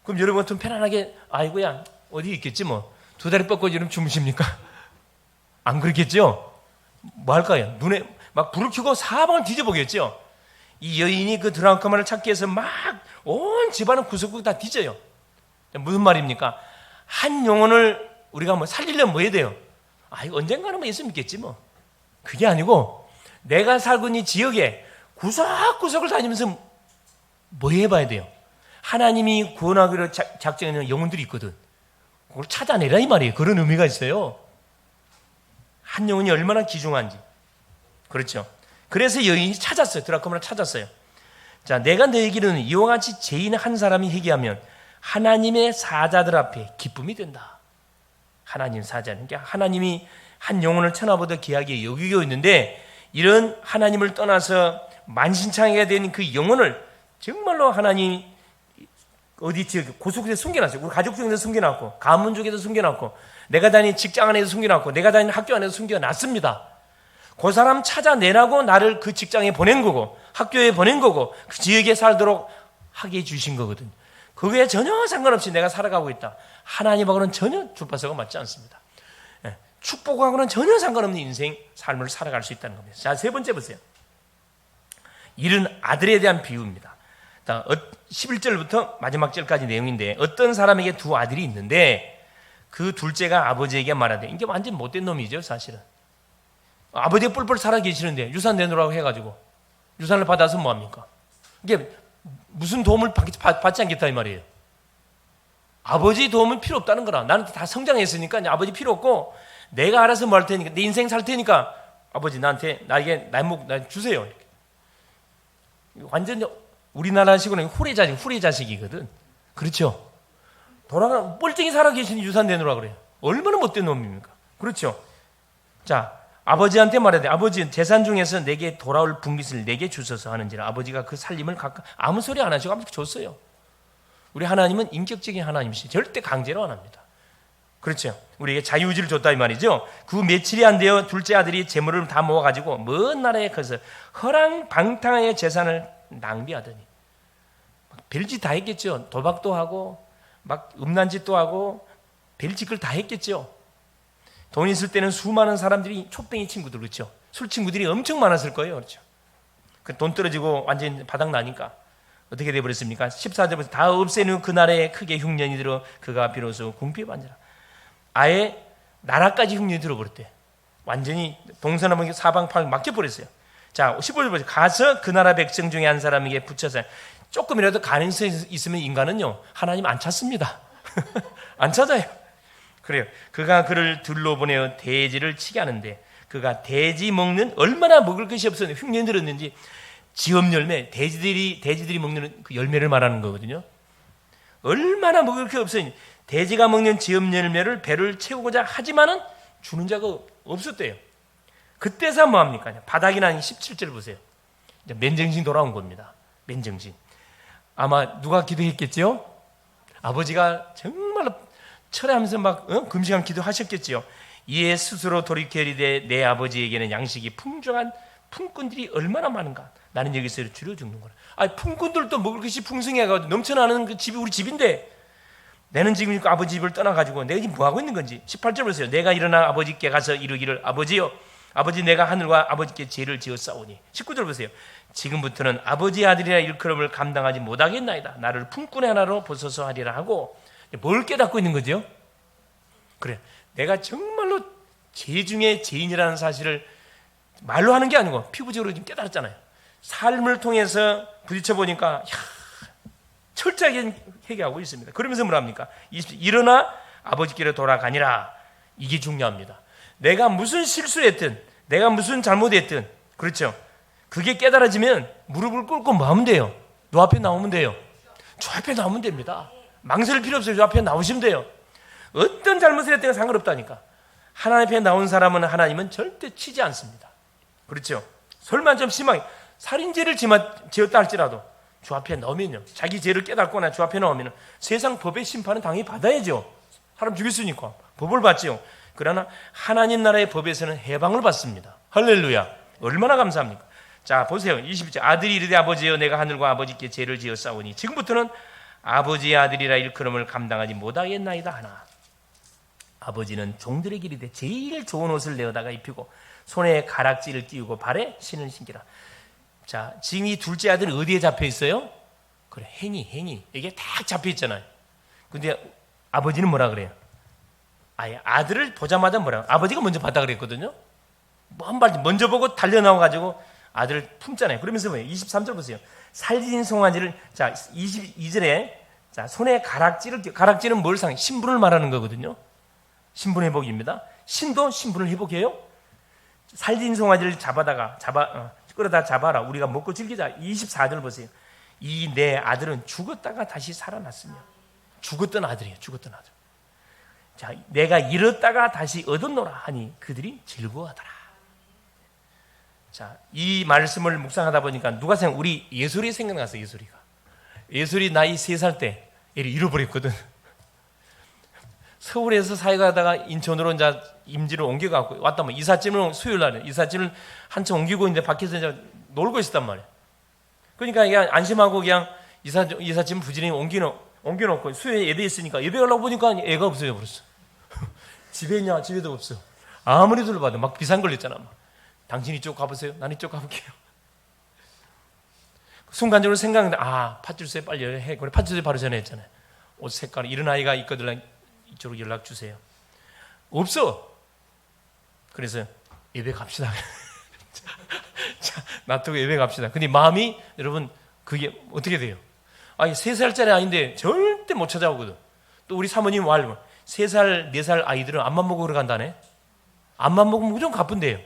그럼 여러분 같으면 편안하게 아이고야 어디 있겠지 뭐. 두 다리 뻗고 이러면 주무십니까? 안 그렇겠죠? 뭐 할까요? 눈에 막 불을 켜고 사방을 뒤져보겠죠? 이 여인이 그 드라크마를 찾기 위해서 막 온 집안을 구석구석 다 뒤져요. 무슨 말입니까? 한 영혼을 우리가 뭐 살리려면 뭐 해야 돼요? 아, 이거 언젠가는 뭐 있으면 있겠지 뭐. 그게 아니고 내가 살고 있는 지역에 구석구석을 다니면서 뭐 해봐야 돼요? 하나님이 구원하기로 작정하는 영혼들이 있거든. 그걸 찾아내라 이 말이에요. 그런 의미가 있어요. 한 영혼이 얼마나 귀중한지. 그렇죠. 그래서 여인이 찾았어요. 드라크마를 찾았어요. 자, 내가 너에게는 이와 같이 죄인 한 사람이 회개하면 하나님의 사자들 앞에 기쁨이 된다. 하나님 사자는 그러니까 하나님이 한 영혼을 천하보다 귀하게 여기고 있는데 이런 하나님을 떠나서 만신창이가 된 그 영혼을 정말로 하나님 어디 지역 고속에서 숨겨놨어요. 우리 가족 중에서 숨겨놨고 가문 쪽에서 숨겨놨고 내가 다니는 직장 안에서 숨겨놨고 내가 다니는 학교 안에서 숨겨놨습니다. 그 사람 찾아내라고 나를 그 직장에 보낸 거고 학교에 보낸 거고 그 지역에 살도록 하게 해주신 거거든. 그게 전혀 상관없이 내가 살아가고 있다. 하나님하고는 전혀 주파수가 맞지 않습니다. 축복하고는 전혀 상관없는 인생 삶을 살아갈 수 있다는 겁니다. 자, 세 번째 보세요. 이른 아들에 대한 비유입니다. 11절부터 마지막 절까지 내용인데 어떤 사람에게 두 아들이 있는데 그 둘째가 아버지에게 말하되 이게 완전 못된 놈이죠 사실은. 아버지가 뿔뿔 살아 계시는데 유산 내놓으라고 해가지고 유산을 받아서 뭐합니까? 이게 무슨 도움을 받지 않겠다 이 말이에요. 아버지 도움은 필요 없다는 거라. 나는 다 성장했으니까 이제 아버지 필요 없고 내가 알아서 뭐 할 테니까 내 인생 살 테니까 아버지 나한테 나에게 나 주세요. 완전 우리나라식으로는 후레 자식이거든. 그렇죠? 돌아가 뻘쩡히 살아 계신 유산 내놓으라 그래요. 얼마나 못된 놈입니까? 그렇죠? 자, 아버지한테 말해야 아버지 재산 중에서 내게 돌아올 분깃을 내게 주소서 하는지라. 아버지가 그 살림을 아무 소리 안 하시고 아버지 줬어요. 우리 하나님은 인격적인 하나님이시 절대 강제로 안 합니다. 그렇죠? 우리에게 자유의지를 줬다 이 말이죠. 그 며칠이 안 되어 둘째 아들이 재물을 다 모아가지고 먼 나라에 가서 허랑방탕하게 재산을 낭비하더니 별짓 다 했겠죠. 도박도 하고 막 음란짓도 하고 별짓을 다 했겠죠. 돈 있을 때는 수많은 사람들이 촉뱅이 친구들 그렇죠. 술 친구들이 엄청 많았을 거예요. 그렇죠. 그 돈 떨어지고 완전히 바닥 나니까 어떻게 되어버렸습니까? 14절부터 다 없애는 그날에 크게 흉년이 들어 그가 비로소 궁핍 앉으라. 아예 나라까지 흉년이 들어버렸대. 완전히 동서남북 사방팔 막혀버렸어요. 자, 15절 보세요. 가서 그 나라 백성 중에 한 사람에게 붙여서 조금이라도 가능성이 있으면 인간은요 하나님 안 찾습니다. 안 찾아요. 그래요. 그가 그를 들러보내어 돼지를 치게 하는데 그가 돼지 먹는 얼마나 먹을 것이 없었는데 흉년이 들었는지 지업 열매 돼지들이 먹는 그 열매를 말하는 거거든요. 얼마나 먹을 게 없었는지 돼지가 먹는 지업 열매를 배를 채우고자 하지만은 주는 자가 없었대요. 그때서 뭐합니까? 바닥이 난 17절 보세요. 이제 맨정신 돌아온 겁니다. 맨정신. 아마 누가 기도했겠죠? 아버지가 정말로 철회하면서 막 금식한 기도하셨겠지요. 이에 스스로 돌이켜 이르되 내 아버지에게는 양식이 풍성한 품꾼들이 얼마나 많은가. 나는 여기서 줄여 죽는 거라. 품꾼들도 먹을 것이 풍성해가지고 넘쳐나는 그 집이 우리 집인데 나는 지금 아버지 집을 떠나가지고 내가 지금 뭐하고 있는 건지. 18절 보세요. 내가 일어나 아버지께 가서 이르기를 아버지여 아버지 내가 하늘과 아버지께 죄를 지었사오니. 19절 보세요. 지금부터는 아버지 아들이라 일컬음을 감당하지 못하겠나이다. 나를 품꾼의 하나로 벗어서 하리라 하고 뭘 깨닫고 있는 거죠? 그래, 내가 정말로 죄 중에 죄인이라는 사실을 말로 하는 게 아니고 피부적으로 좀 깨달았잖아요. 삶을 통해서 부딪혀 보니까 철저하게 회개하고 있습니다. 그러면서 뭐랍니까? 일어나 아버지께로 돌아가니라. 이게 중요합니다. 내가 무슨 실수했든 내가 무슨 잘못했든 그렇죠. 그게 깨달아지면 무릎을 꿇고 뭐 하면 돼요? 너 앞에 나오면 돼요. 저 앞에 나오면 됩니다. 망설일 필요 없어요. 저 앞에 나오시면 돼요. 어떤 잘못을 했든 상관없다니까. 하나님 앞에 나온 사람은 하나님은 절대 치지 않습니다. 그렇죠. 설마 좀 심하게 살인죄를 지었다 할지라도 주 앞에 나오면요, 자기 죄를 깨닫거나 주 앞에 나오면 세상 법의 심판은 당연히 받아야죠. 사람 죽였으니까 법을 받지요. 그러나 하나님 나라의 법에서는 해방을 받습니다. 할렐루야. 얼마나 감사합니까? 자 보세요. 20절. 아들이 이르되 아버지여 내가 하늘과 아버지께 죄를 지었사오니 지금부터는 아버지의 아들이라 일컬음을 감당하지 못하겠나이다 하나. 아버지는 종들에게 이르되 제일 좋은 옷을 내어다가 입히고 손에 가락지를 띄우고 발에 신을 신기라. 자, 지금 이 둘째 아들은 어디에 잡혀 있어요? 그래, 행위. 이게 딱 잡혀 있잖아요. 근데 아버지는 뭐라 그래요? 아예 아들을 보자마자 뭐라? 아버지가 먼저 봤다 그랬거든요. 뭐 한 발 먼저 보고 달려 나와가지고 아들을 품잖아요. 그러면서 뭐예요? 23절 보세요. 살진 송아지를, 자, 22절에 자, 손에 가락지는 뭘 상해? 신분을 말하는 거거든요. 신분 회복입니다. 신도 신분을 회복해요. 살진 송아지를 끌어다 잡아라. 우리가 먹고 즐기자. 24절 보세요. 이 내 아들은 죽었다가 다시 살아났으며. 죽었던 아들이에요. 죽었던 아들. 자, 내가 잃었다가 다시 얻었노라 하니 그들이 즐거워하더라. 자, 이 말씀을 묵상하다 보니까 우리 예솔이 생각났어요. 예솔이 나이 3살 때 얘를 잃어버렸거든. 서울에서 사역하다가 인천으로 이제 임지를 옮겨갖고 왔다면 이삿짐을 수요일 날에 이삿짐을 한참 옮기고 이제 밖에서 이제 놀고 있었단 말이야. 그러니까 그냥 안심하고 그냥 이삿짐 부지런히 옮겨놓고 수요일에 예배 있으니까 예배 가려고 보니까 애가 없어져 버렸어. 집에 있냐? 집에도 없어. 아무리 둘러봐도 막 비상 걸렸잖아. 막. 당신 이쪽 가보세요. 난 이쪽 가볼게요. 순간적으로 생각했는데 파출소에 빨리 해. 그래 파출소에 바로 전화했잖아요. 옷 색깔 이런 아이가 있거든. 이쪽으로 연락 주세요. 없어. 그래서 예배 갑시다. 자, 놔두고 예배 갑시다. 근데 마음이 여러분 그게 어떻게 돼요? 3살짜리 아이인데 절대 못 찾아오거든. 또 우리 사모님 말 3살, 4살 아이들은 앞만 보고 걸어간다네. 앞만 보고 무조건 가뿐대요.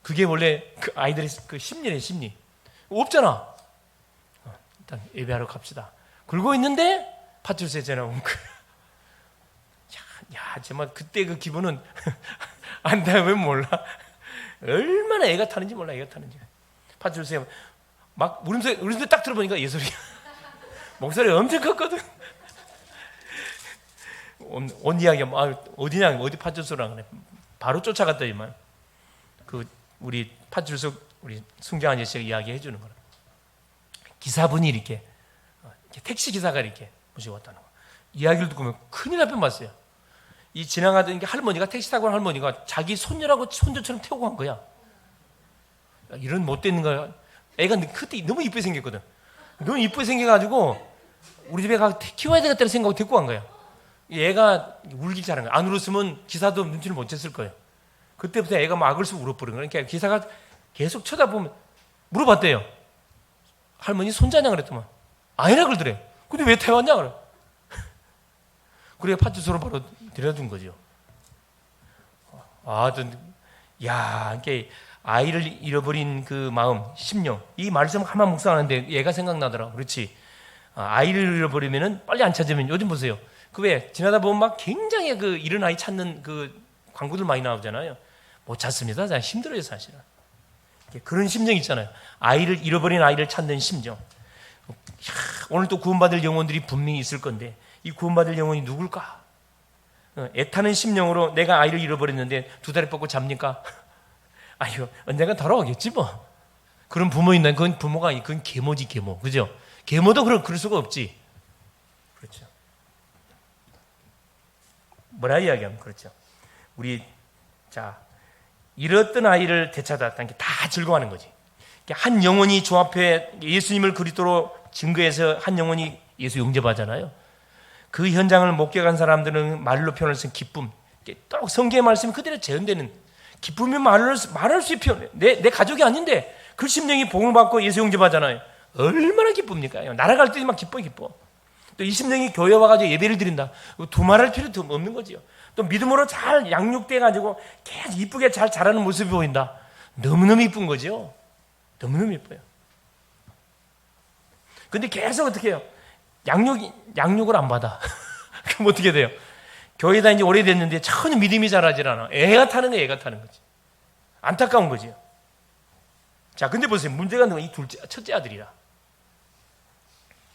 그게 원래 그 아이들의 그 심리. 없잖아. 일단 예배하러 갑시다. 그러고 있는데 파출소에 전화 온 거야. 야, 정말 그때 그 기분은 안다면 몰라. 얼마나 애가 타는지 몰라. 파출소에 막 울음소리 딱 들어보니까 예솔이야. 목소리가 엄청 컸거든. 온 이야기가 어디냐, 어디 파출소라 그래. 바로 쫓아갔더니만 그 우리 파출소 우리 순경 아저씨가 이야기해 주는 거라. 기사분이 이렇게 택시 기사가 이렇게 모시고 왔다는 거. 이야기를 듣고 보면 큰일 날 뻔봤어요. 이 지나가던 할머니가 택시 타고 온 할머니가 자기 손녀라고 손주처럼 태우고 간 거야. 이런 못된 거야. 애가 그때 너무 이쁘게 생겼거든. 너무 이쁘게 생겨가지고 우리 집에 가서 키워야 되겠다는 생각을 데리고 간 거야. 애가 울기 잘한 거야. 안 울었으면 기사도 눈치를 못 챘을 거예요. 그때부터 애가 막 악을 쓰고 울어버린 거야. 그러니까 기사가 계속 쳐다보면 물어봤대요. 할머니 손자냐 그랬더만 아니라 그러더래. 근데 왜 태웠냐 그래. 그래 파출소로 바로 데려준 거죠. 이게 아이를 잃어버린 그 마음, 심령, 이 말씀 한번 묵상하는데 얘가 생각나더라. 그렇지. 아이를 잃어버리면은 빨리 안 찾으면 요즘 보세요. 그 왜 지나다 보면 막 굉장히 그 이런 아이 찾는 그 광고들 많이 나오잖아요. 못 찾습니다. 힘들어요 사실은. 그런 심정 있잖아요. 아이를 잃어버린 아이를 찾는 심정. 오늘 또 구원받을 영혼들이 분명히 있을 건데 이 구원받을 영혼이 누굴까? 애타는 심령으로 내가 아이를 잃어버렸는데 2다리 뻗고 잡니까? 아이고 언젠가 돌아오겠지 뭐. 그런 부모 있나? 그건 부모가 아니, 그건 계모지 계모, 그죠? 계모도 그럴 수가 없지. 그렇죠. 뭐라 이야기하면 그렇죠. 우리 잃었던 아이를 되찾았다는 게 다 즐거워하는 거지. 한 영혼이 주 앞에 예수님을 그리스도로 증거해서 한 영혼이 예수 영접하잖아요. 그 현장을 목격한 사람들은 말로 표현할 수 있는 기쁨, 또 성경의 말씀이 그대로 재현되는 기쁨이 말할 수 있는 표현. 내 가족이 아닌데 그 심령이 복음을 받고 예수 영접하잖아요. 얼마나 기쁩니까? 날아갈 때 막 기뻐. 또 20명이 교회 와가지고 예배를 드린다. 두말할 필요도 없는 거지요. 또 믿음으로 잘 양육돼가지고 계속 이쁘게 잘 자라는 모습이 보인다. 너무너무 이쁜 거죠. 너무너무 이뻐요. 근데 계속 어떻게 해요? 양육을 안 받아. 그럼 어떻게 돼요? 교회 다닌 지 오래됐는데 전혀 믿음이 자라질 않아. 애가 타는 거지. 안타까운 거지요. 자, 근데 보세요. 문제가 이 첫째 아들이라.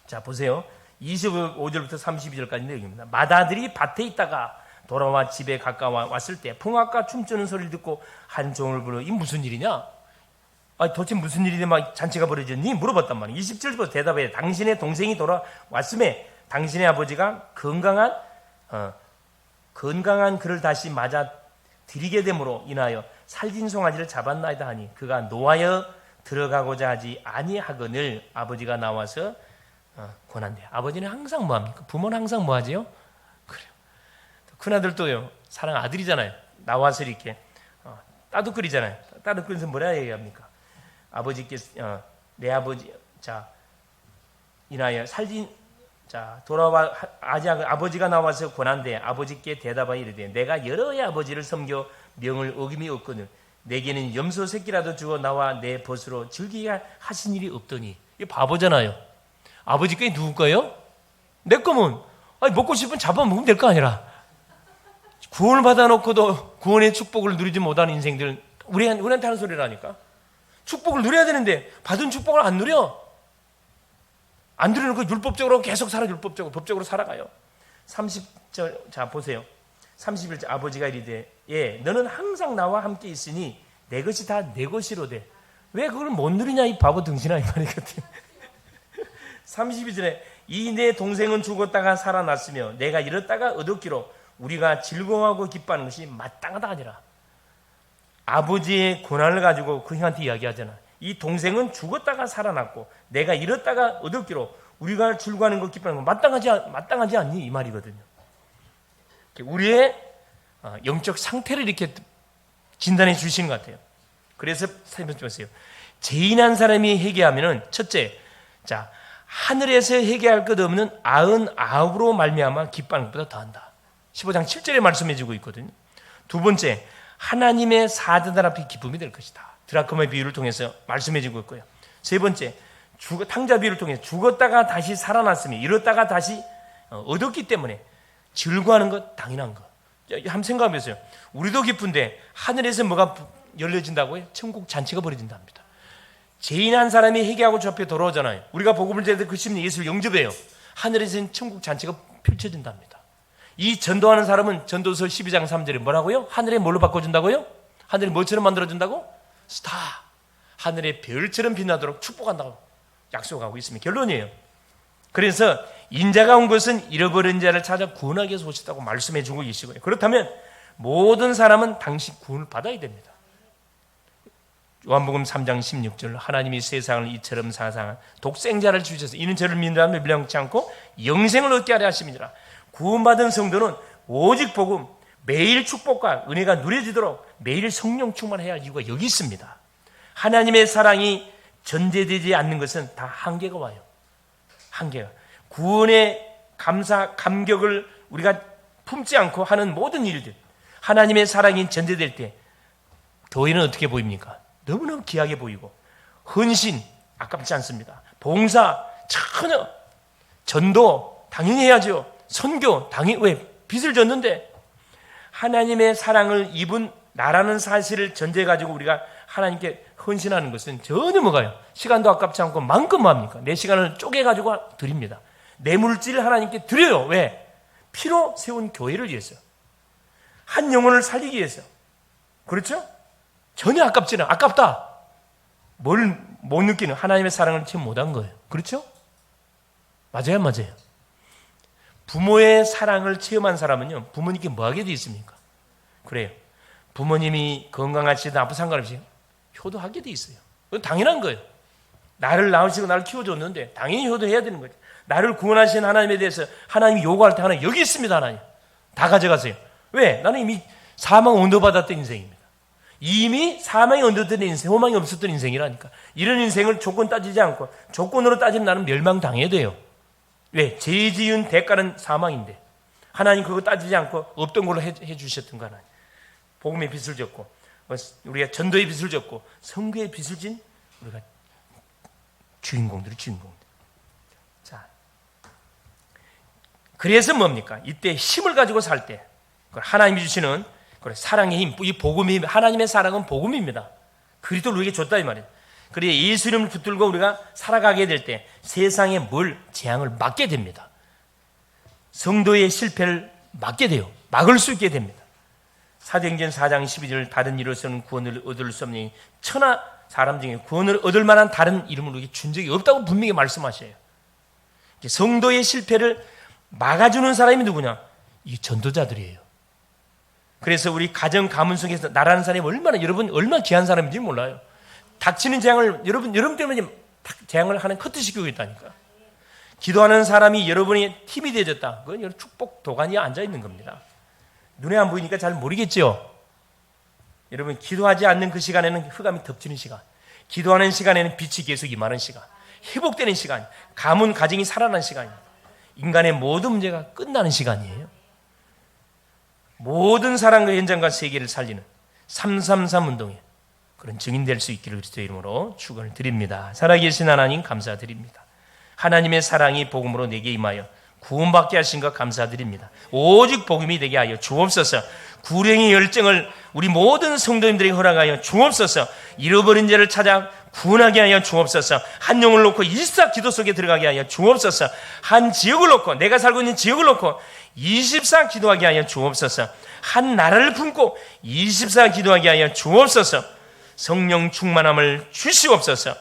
자, 보세요. 25절부터 32절까지 내용입니다. 맏아들이 밭에 있다가 돌아와 집에 가까워 왔을 때 풍악과 춤추는 소리를 듣고 한 종을 불러 이 무슨 일이냐? 도대체 무슨 일이냐 막 잔치가 벌어졌니? 물어봤단 말이에요. 27절부터 대답해. 당신의 동생이 돌아왔음에 당신의 아버지가 건강한 그를 다시 맞아 드리게 됨으로 인하여 살진 송아지를 잡았나이다 하니 그가 노하여 들어가고자 하지 아니하거늘 아버지가 나와서 권한대. 아버지는 항상 뭐합니까? 부모는 항상 뭐하지요? 그래요. 큰아들도요. 사랑 아들이잖아요. 나와서 이렇게 따뜻거리잖아요. 따뜻거리면서 뭐라 얘기합니까? 아버지께서 내 아버지 인하여 살진 돌아와 아버지가 나와서 권한대. 아버지께 대답하여 이르되 내가 여러 해 아버지를 섬겨 명을 어김이 없거늘 내게는 염소 새끼라도 주어 나와 내 벗으로 즐기게 하신 일이 없더니. 이게 바보잖아요. 아버지 께 누구 거예요? 내 거면 먹고 싶으면 잡아먹으면 될 거 아니라. 구원을 받아놓고도 구원의 축복을 누리지 못하는 인생들 우리한테 하는 소리라니까. 축복을 누려야 되는데 받은 축복을 안 누려. 안 누려놓고 율법적으로 계속 법적으로 살아가요. 30절 자 보세요. 31절 아버지가 이르되 너는 항상 나와 함께 있으니 내 것이 다 내 것이로되 왜 그걸 못 누리냐 이 바보 등신아 이 말이거든. 32절에 이 내 동생은 죽었다가 살아났으며 내가 잃었다가 얻었기로 우리가 즐거워하고 기뻐하는 것이 마땅하다 하니라. 아버지의 고난을 가지고 그 형한테 이야기하잖아. 이 동생은 죽었다가 살아났고 내가 잃었다가 얻었기로 우리가 즐거워하는 것 기뻐하는 것 마땅하지 않니 이 말이거든요. 우리의 영적 상태를 이렇게 진단해 주시는 것 같아요. 그래서 살펴보세요. 죄인한 사람이 회개하면은 첫째, 하늘에서 회개할 것 없는 99으로 말미암아 기뻐하는 것보다 더한다. 15장 7절에 말씀해주고 있거든요. 두 번째, 하나님의 사자들 앞에 기쁨이 될 것이다. 드라크마의 비유를 통해서 말씀해주고 있고요. 세 번째, 탕자 비유를 통해 죽었다가 다시 살아났으며 잃었다가 다시 얻었기 때문에 즐거워하는 것 당연한 것. 한번 생각해보세요. 우리도 기쁜데 하늘에서 뭐가 열려진다고요? 천국 잔치가 벌어진답니다. 죄인 한 사람이 회개하고 주 앞에 돌아오잖아요. 우리가 복음을 전할 때 그 심리 예수를 영접해요. 하늘에서는 천국 잔치가 펼쳐진답니다. 이 전도하는 사람은 전도서 12장 3절에 뭐라고요? 하늘에 뭘로 바꿔준다고요? 하늘이 뭐처럼 만들어준다고? 스타. 하늘의 별처럼 빛나도록 축복한다고 약속하고 있습니다. 결론이에요. 그래서 인자가 온 것은 잃어버린 자를 찾아 구원하기 위해서 오셨다고 말씀해 주고 계시고요. 그렇다면 모든 사람은 당시 구원을 받아야 됩니다. 요한복음 3장 16절 하나님이 세상을 이처럼 사랑한 독생자를 주셔서 이는 저를 믿는다면 멸망치 않고 영생을 얻게 하려 하심이니라. 구원받은 성도는 오직 복음 매일 축복과 은혜가 누려지도록 매일 성령 충만해야 할 이유가 여기 있습니다. 하나님의 사랑이 전제되지 않는 것은 다 한계가 와요. 한계가. 구원의 감격을 우리가 품지 않고 하는 모든 일들, 하나님의 사랑이 전제될 때 교회는 어떻게 보입니까? 너무너무 귀하게 보이고, 헌신 아깝지 않습니다. 봉사 전혀, 전도 당연히 해야죠. 선교 당연히, 왜? 빚을 졌는데 하나님의 사랑을 입은 나라는 사실을 전제해 가지고 우리가 하나님께 헌신하는 것은 전혀 뭐가요? 시간도 아깝지 않고 만큼 뭐합니까? 내 시간을 쪼개 가지고 드립니다. 내 물질을 하나님께 드려요. 왜? 피로 세운 교회를 위해서, 한 영혼을 살리기 위해서. 그렇죠? 전혀 아깝지는 아깝다. 뭘 못 느끼는 하나님의 사랑을 체험 못한 거예요. 그렇죠? 맞아요, 맞아요. 부모의 사랑을 체험한 사람은요, 부모님께 뭐 하게 돼 있습니까? 그래요. 부모님이 건강하시든 아프 상관없이 효도하게 돼 있어요. 그건 당연한 거예요. 나를 낳으시고 나를 키워줬는데 당연히 효도해야 되는 거죠. 나를 구원하신 하나님에 대해서 하나님이 요구할 때 하나님 여기 있습니다. 하나님 다 가져가세요. 왜? 나는 이미 사망 온도받았던 인생입니다. 이미 사망이 얹어든 인생, 소망이 없었던 인생이라니까. 이런 인생을 조건 따지지 않고 조건으로 따지면 나는 멸망당해야 돼요. 왜? 죄 지은 대가는 사망인데 하나님 그거 따지지 않고 없던 걸로 해주셨던 거 하나님. 복음의 빚을 졌고 우리가 전도의 빚을 졌고 선교의 빚을 진 우리가 주인공들. 자, 그래서 뭡니까? 이때 힘을 가지고 살 때 하나님이 주시는 사랑의 힘, 이 복음이, 하나님의 사랑은 복음입니다. 그리스도를 우리에게 줬다 이 말이에요. 그래서 예수 이름을 붙들고 우리가 살아가게 될 때 세상에 재앙을 막게 됩니다. 성도의 실패를 막게 돼요. 막을 수 있게 됩니다. 사도행전 4장 12절 다른 이로서는 구원을 얻을 수 없는 천하 사람 중에 구원을 얻을 만한 다른 이름을 우리에게 준 적이 없다고 분명히 말씀하셔요. 성도의 실패를 막아주는 사람이 누구냐? 이 전도자들이에요. 그래서 우리 가정 가문 속에서 나라는 사람이 얼마나 귀한 사람인지 몰라요. 닥치는 재앙을 여러분 때문에 재앙을 하는 커트시키고 있다니까. 기도하는 사람이 여러분의 힘이 되어졌다. 그건 축복 도가니에 앉아 있는 겁니다. 눈에 안 보이니까 잘 모르겠죠. 여러분 기도하지 않는 그 시간에는 흑암이 덮치는 시간, 기도하는 시간에는 빛이 계속 임하는 시간, 회복되는 시간, 가문 가정이 살아나는 시간입니다. 인간의 모든 문제가 끝나는 시간이에요. 모든 사랑과 현장과 세계를 살리는 333 운동에 그런 증인될 수 있기를 그리스도의 이름으로 축원을 드립니다. 살아계신 하나님 감사드립니다. 하나님의 사랑이 복음으로 내게 임하여 구원받게 하신 것 감사드립니다. 오직 복음이 되게 하여 주옵소서. 구령의 열정을 우리 모든 성도님들에게 허락하여 주옵소서. 잃어버린 자를 찾아 구원하게 하여 주옵소서. 한 영을 놓고 24 기도 속에 들어가게 하여 주옵소서. 한 지역을 놓고, 내가 살고 있는 지역을 놓고 24 기도하게 하여 주옵소서. 한 나라를 품고 24 기도하게 하여 주옵소서. 성령 충만함을 주시옵소서.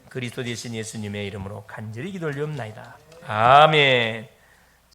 그리스도 되신 예수님의 이름으로 간절히 기도 올리옵나이다. 아멘.